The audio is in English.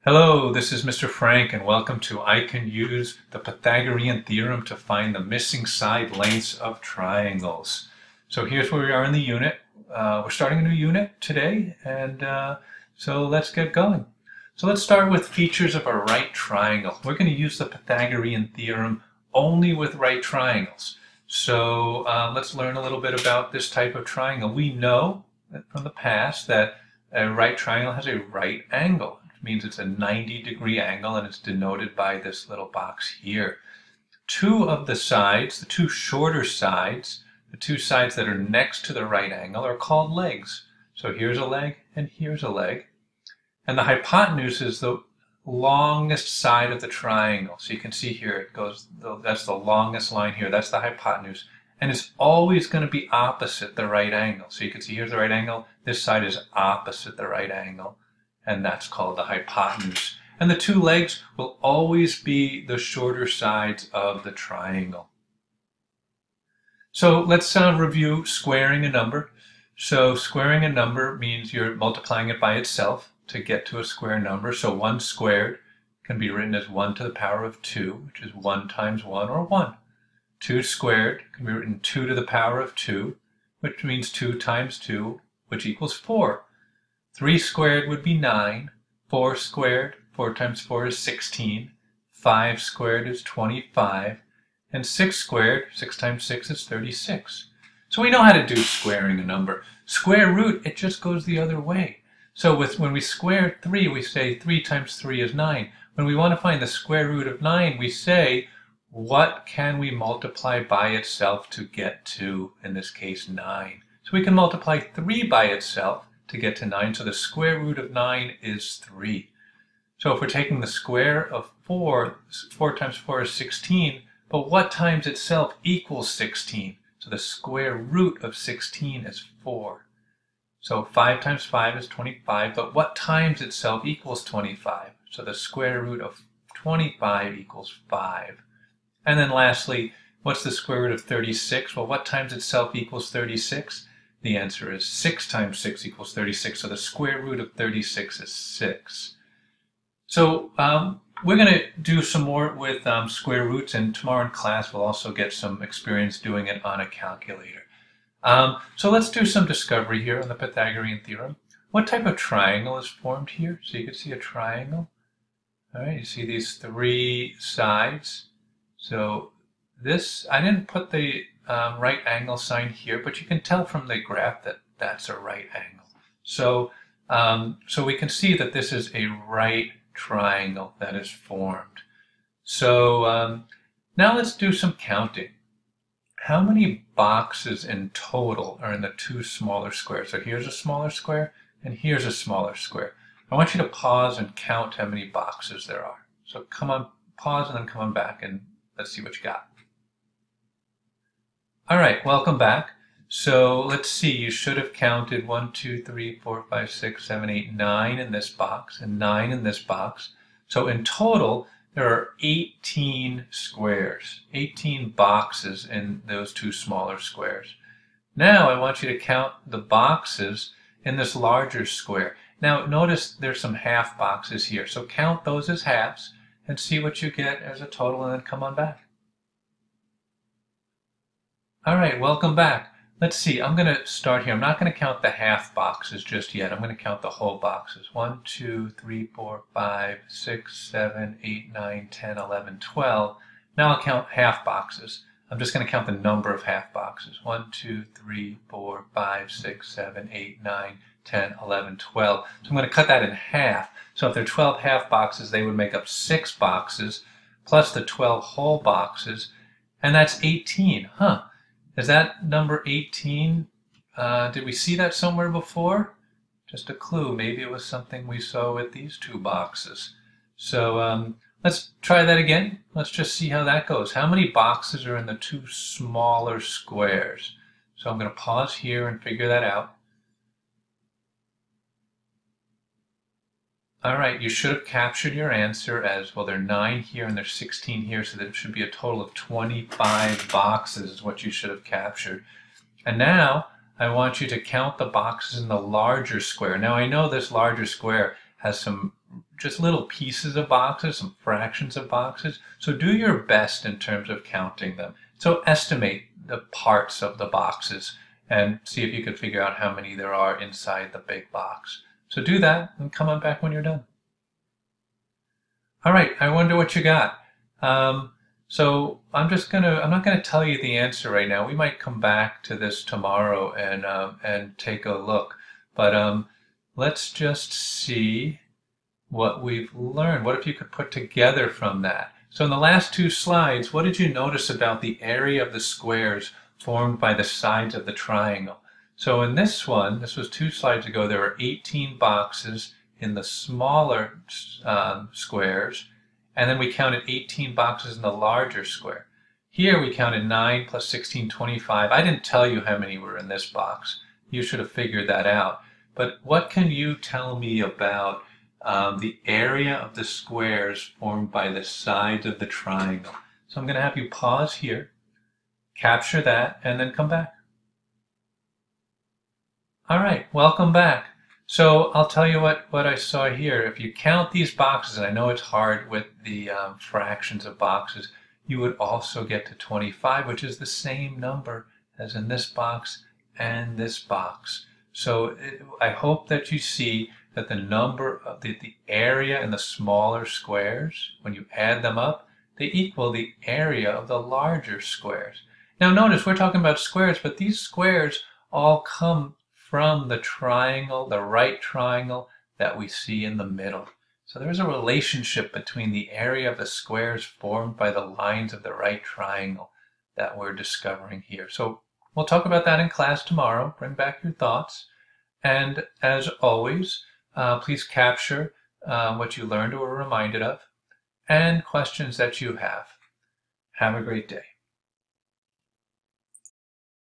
Hello, this is Mr. Frank, and welcome to I Can Use the Pythagorean Theorem to Find the Missing Side Lengths of Triangles. So here's where we are in the unit. We're starting a new unit today, and so let's get going. So let's start with features of a right triangle. We're going to use the Pythagorean Theorem only with right triangles. So let's learn a little bit about this type of triangle. We know from the past that a right triangle has a right angle. Means it's a 90-degree angle, and it's denoted by this little box here. Two of the sides, the two shorter sides, the two sides that are next to the right angle are called legs. So here's a leg and here's a leg. And the hypotenuse is the longest side of the triangle. So you can see here it goes, that's the longest line here, that's the hypotenuse. And it's always going to be opposite the right angle. So you can see here's the right angle, this side is opposite the right angle. And that's called the hypotenuse. And the two legs will always be the shorter sides of the triangle. So let's review squaring a number. So squaring a number means you're multiplying it by itself to get to a square number. So 1 squared can be written as 1 to the power of 2, which is 1 times 1, or 1. 2 squared can be written 2 to the power of 2, which means 2 times 2, which equals 4. 3 squared would be 9, 4 squared, 4 times 4 is 16, 5 squared is 25, and 6 squared, 6 times 6 is 36. So we know how to do squaring a number. Square root, it just goes the other way. So when we square 3, we say 3 times 3 is 9. When we want to find the square root of 9, we say, what can we multiply by itself to get to, in this case, 9? So we can multiply 3 by itself to get to 9, so the square root of 9 is 3. So if we're taking the square of 4, 4 times 4 is 16, but what times itself equals 16? So the square root of 16 is 4. So 5 times 5 is 25, but what times itself equals 25? So the square root of 25 equals 5. And then lastly, what's the square root of 36? Well, what times itself equals 36? The answer is 6 times 6 equals 36, so the square root of 36 is 6. So we're going to do some more with square roots, and tomorrow in class we'll also get some experience doing it on a calculator. So let's do some discovery here on the Pythagorean theorem. What type of triangle is formed here? So you can see a triangle. All right, you see these 3 sides. So this, I didn't put the right angle sign here, but you can tell from the graph that that's a right angle. So, so we can see that this is a right triangle that is formed. So now let's do some counting. How many boxes in total are in the 2 smaller squares? So here's a smaller square and here's a smaller square. I want you to pause and count how many boxes there are. So come on, pause and then come on back and let's see what you got. All right, welcome back. So let's see, you should have counted 1, 2, 3, 4, 5, 6, 7, 8, 9 in this box and 9 in this box. So in total, there are 18 squares, 18 boxes in those 2 smaller squares. Now I want you to count the boxes in this larger square. Now notice there's some half boxes here. So count those as halves and see what you get as a total, and then come on back. All right, welcome back. Let's see, I'm going to start here. I'm not going to count the half boxes just yet. I'm going to count the whole boxes. 1, 2, 3, 4, 5, 6, 7, 8, 9, 10, 11, 12. Now I'll count half boxes. I'm just going to count the number of half boxes. 1, 2, 3, 4, 5, 6, 7, 8, 9, 10, 11, 12. So I'm going to cut that in half. So if there are 12 half boxes, they would make up 6 boxes plus the 12 whole boxes, and that's 18. Huh. Is that number 18? Did we see that somewhere before? Just a clue. Maybe it was something we saw with these 2 boxes. So let's try that again. Let's just see how that goes. How many boxes are in the 2 smaller squares? So I'm going to pause here and figure that out. All right, you should have captured your answer as, well, there are 9 here and there's 16 here, so there should be a total of 25 boxes is what you should have captured. And now I want you to count the boxes in the larger square. Now I know this larger square has some just little pieces of boxes, some fractions of boxes. So do your best in terms of counting them. So estimate the parts of the boxes and see if you can figure out how many there are inside the big box. So do that and come on back when you're done. All right, I wonder what you got. So I'm not gonna tell you the answer right now. We might come back to this tomorrow and take a look. But let's just see what we've learned. What if you could put together from that? So in the last two slides, what did you notice about the area of the squares formed by the sides of the triangle? So in this one, this was 2 slides ago, there were 18 boxes in the smaller squares, and then we counted 18 boxes in the larger square. Here we counted 9 plus 16, 25. I didn't tell you how many were in this box. You should have figured that out. But what can you tell me about the area of the squares formed by the sides of the triangle? So I'm going to have you pause here, capture that, and then come back. All right, welcome back. So I'll tell you what I saw here. If you count these boxes, and I know it's hard with the fractions of boxes, you would also get to 25, which is the same number as in this box and this box. So I hope that you see that the number of the area in the smaller squares, when you add them up, they equal the area of the larger squares. Now notice we're talking about squares, but these squares all come from the triangle, the right triangle that we see in the middle. So there's a relationship between the area of the squares formed by the lines of the right triangle that we're discovering here. So we'll talk about that in class tomorrow. Bring back your thoughts. And as always, please capture what you learned or were reminded of and questions that you have. Have a great day.